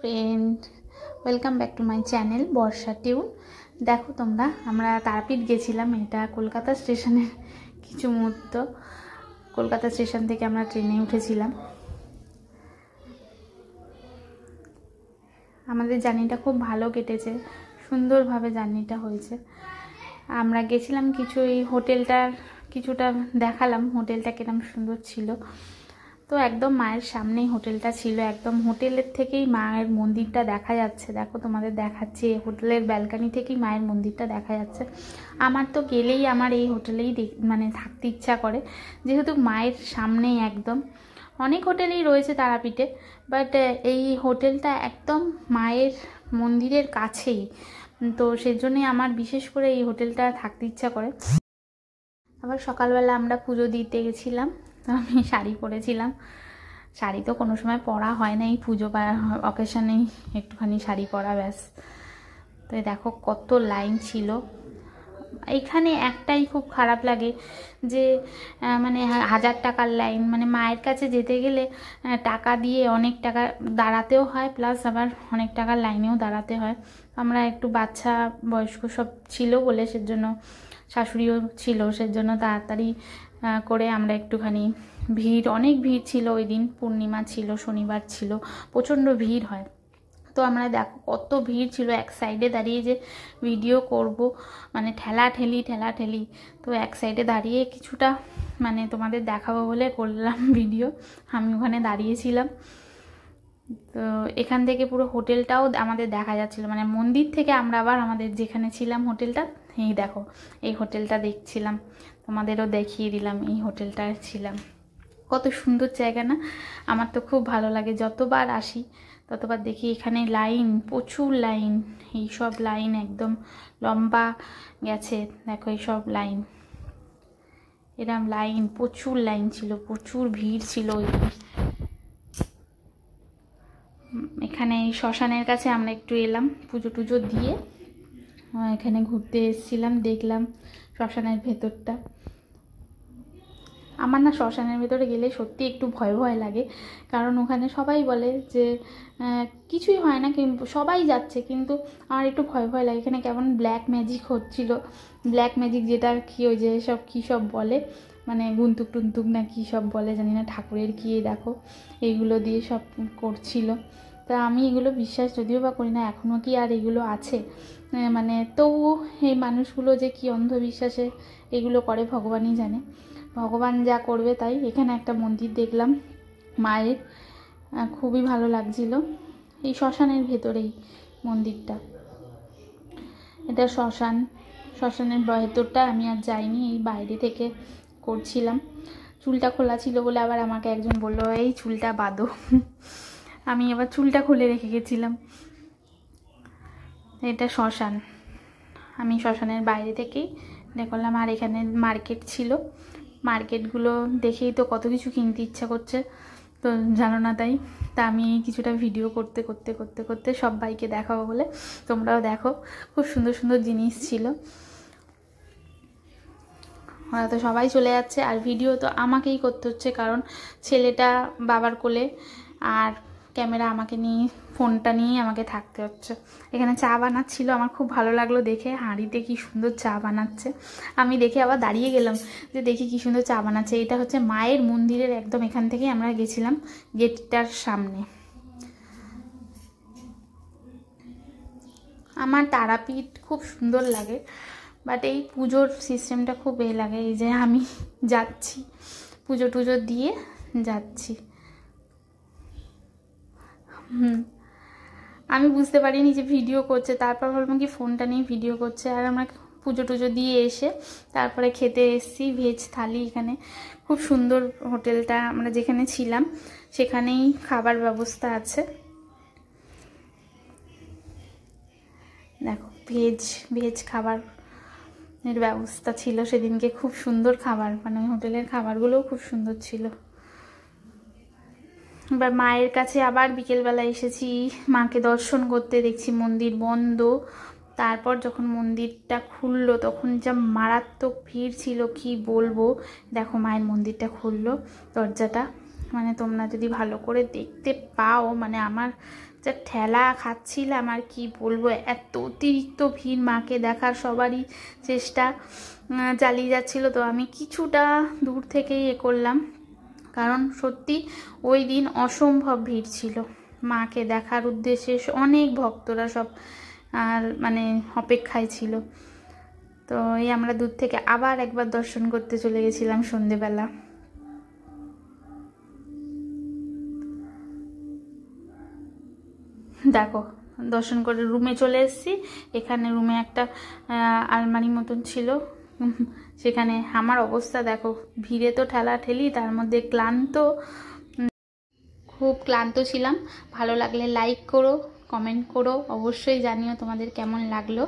Friend, welcome back to my channel Barsha tune. দেখো তোমরা, আমরা তারাপীঠ গেছিলাম। এটা কলকাতা স্টেশনের কিছু মুহূর্ত। কলকাতা স্টেশন থেকে আমরা ট্রেনে উঠেছিলাম। আমাদের জার্নিটা খুব ভালো কেটেছে, সুন্দরভাবে জার্নিটা হয়েছে। আমরা গেছিলাম কিছু, এই হোটেলটার কিছুটা দেখালাম, হোটেলটা কিরম সুন্দর ছিল। তো একদম মায়ের সামনেই হোটেলটা ছিল, একদম হোটেলের থেকেই মায়ের মন্দিরটা দেখা যাচ্ছে। দেখো তোমাদের দেখাচ্ছি, হোটেলের ব্যালকানি থেকেই মায়ের মন্দিরটা দেখা যাচ্ছে। আমার তো গেলেই আমার এই হোটেলেই মানে থাকতে ইচ্ছা করে, যেহেতু মায়ের সামনেই একদম। অনেক হোটেলেই রয়েছে তারাপীঠে, বাট এই হোটেলটা একদম মায়ের মন্দিরের কাছেই, তো সেজন্যই আমার বিশেষ করে এই হোটেলটা থাকতে ইচ্ছা করে। আবার সকালবেলা আমরা পুজো দিতে গেছিলাম, তো আমি শাড়ি পরেছিলাম। শাড়ি তো কোনো সময় পরা হয় না, এই পুজো বা অকেশনেই একটুখানি শাড়ি পরা ব্যাস। তো দেখো কত লাইন ছিল। এখানে একটাই খুব খারাপ লাগে যে মানে 1000 টাকার লাইন, মানে মায়ের কাছে যেতে গেলে টাকা দিয়ে অনেক টাকা দাঁড়াতেও হয়, প্লাস আবার অনেক টাকার লাইনেও দাঁড়াতে হয়। আমরা একটু বাচ্চা বয়স্ক সব ছিল বলে, সেজন্য শাশুড়িও ছিল, সেজন্য তাড়াতাড়ি করে আমরা একটুখানি, অনেক ভিড় ছিল ওই দিন, পূর্ণিমা ছিল, শনিবার ছিল, প্রচণ্ড ভিড় হয়। তো আমরা দেখো কত ভিড় ছিল, এক সাইডে দাঁড়িয়ে যে ভিডিও করব, মানে ঠেলাঠেলি। তো এক সাইডে দাঁড়িয়ে কিছুটা মানে তোমাদের দেখাবো বলে করলাম ভিডিও। আমি ওখানে দাঁড়িয়েছিলাম। তো এখান থেকে পুরো হোটেলটাও আমাদের দেখা যাচ্ছিলো, মানে মন্দির থেকে আমরা আবার আমাদের যেখানে ছিলাম হোটেলটা, এই দেখো এই হোটেলটা দেখছিলাম, তোমাদেরও দেখিয়ে দিলাম। এই হোটেলটায় ছিলাম। কত সুন্দর জায়গা না? আমার তো খুব ভালো লাগে, যতবার আসি ততবার দেখি এখানে লাইন, প্রচুর লাইন। এই সব লাইন একদম লম্বা গেছে, দেখো এই সব লাইন, এরম লাইন, প্রচুর লাইন ছিল, প্রচুর ভিড় ছিল ওই দিন। এখানে এই শ্মশানের কাছে আমরা একটু এলাম, পুজো টুজো দিয়ে এখানে ঘুরতে এসেছিলাম, দেখলাম শ্মশানের ভেতরটা। আমার না শ্মশানের ভেতরে গেলে সত্যি একটু ভয় ভয় লাগে, কারণ ওখানে সবাই বলে যে কিছুই হয় না, কিন্তু সবাই যাচ্ছে, কিন্তু আমার একটু ভয় ভয় লাগে। এখানে কেমন ব্ল্যাক ম্যাজিক হচ্ছিল, ব্ল্যাক ম্যাজিক যেটা কি, ওই যে সব কী সব বলে, মানে গুন্তুক টুন্তুক না কী সব বলে জানি না, ঠাকুরের কি দেখো এইগুলো দিয়ে সব করছিল। তা আমি এগুলো বিশ্বাস যদিও বা করি না, এখনও কি আর এগুলো আছে, মানে তবুও এই মানুষগুলো যে কি অন্ধবিশ্বাসে এগুলো করে ভগবানই জানে, ভগবান যা করবে তাই। এখানে একটা মন্দির দেখলাম মায়ের, খুবই ভালো লাগছিল। এই শ্মশানের ভেতরেই মন্দিরটা, এটা শ্মশানের ভেতরটা আমি আর যাইনি, এই বাইরে থেকে করছিলাম। চুলটা খোলা ছিল বলে আবার আমাকে একজন বললো এই চুলটা বাঁধো। আমি আবার চুলটা খুলে রেখে গেছিলাম। এটা শ্মশান, আমি শ্মশানের বাইরে থেকেই দেখলাম। আর এখানে মার্কেট ছিল, মার্কেটগুলো দেখেই তো কত কিছু কিনতে ইচ্ছা করছে, তো জানো না তাই। তা আমি কিছুটা ভিডিও করতে সবাইকে দেখাবো বলে, তোমরাও দেখো, খুব সুন্দর সুন্দর জিনিস ছিল। ওরা তো সবাই চলে যাচ্ছে, আর ভিডিও তো আমাকেই করতে হচ্ছে, কারণ ছেলেটা বাবার কোলে, আর ক্যামেরা আমাকে নিয়ে, ফোনটা নিয়েই আমাকে থাকতে হচ্ছে। এখানে চা বানাচ্ছিল, আমার খুব ভালো লাগলো দেখে, হাঁড়িতে কি সুন্দর চা বানাচ্ছে। আমি দেখে আবার দাঁড়িয়ে গেলাম যে দেখি কি সুন্দর চা বানাচ্ছে। এটা হচ্ছে মায়ের মন্দিরের একদম এখান থেকেই আমরা গেছিলাম, গেটটার সামনে। আমার তারাপীঠ খুব সুন্দর লাগে, বাট এই পুজোর সিস্টেমটা খুব লাগে, এই যে আমি যাচ্ছি পুজো টুজো দিয়ে যাচ্ছি। আমি বুঝতে পারিনি যে ভিডিও করছে, তারপর ভাবলাম কি ফোনটা নিয়ে ভিডিও করছে। আর আমরা পুজো টুজো দিয়ে এসে তারপরে খেতে এসেছি ভেজ থালি। এখানে খুব সুন্দর, হোটেলটা আমরা যেখানে ছিলাম সেখানেই খাবার ব্যবস্থা আছে। দেখো ভেজ খাবার এর ব্যবস্থা ছিল সেদিনকে, খুব সুন্দর খাবার, মানে হোটেলের খাবারগুলোও খুব সুন্দর ছিল। এবার মায়ের কাছে আবার বিকেলবেলা এসেছি মাকে দর্শন করতে, দেখছি মন্দির বন্ধ। তারপর যখন মন্দিরটা খুললো তখন যা মারাত্মক ভিড় ছিল কি বলবো। দেখো মায়ের মন্দিরটা খুললো দরজাটা, মানে তোমরা যদি ভালো করে দেখতে পাও, মানে আমার যা ঠেলা খাচ্ছিলাম আর কি বলবো, এত অতিরিক্ত ভিড়, মাকে দেখার সবারই চেষ্টা চালিয়ে যাচ্ছিলো। তো আমি কিছুটা দূর থেকেই করলাম, কারণ সত্যি ওই দিন অসম্ভব ভিড় ছিল। মাকে দেখার উদ্দেশ্যে অনেক ভক্তরা সব আর মানে অপেক্ষায় ছিল। তো এই আমরা দূর থেকে আবার একবার দর্শন করতে চলে গেছিলাম সন্ধেবেলা। দেখো দর্শন করে রুমে চলে এসেছি। এখানে রুমে একটা আলমারি মতন ছিল, সেখানে আমার অবস্থা দেখো, ভিড়ে তো ঠেলা ঠেলি, তার মধ্যে ক্লান্ত, খুব ক্লান্ত ছিলাম। ভালো লাগলে লাইক করো, কমেন্ট করো, অবশ্যই জানিও তোমাদের কেমন লাগলো।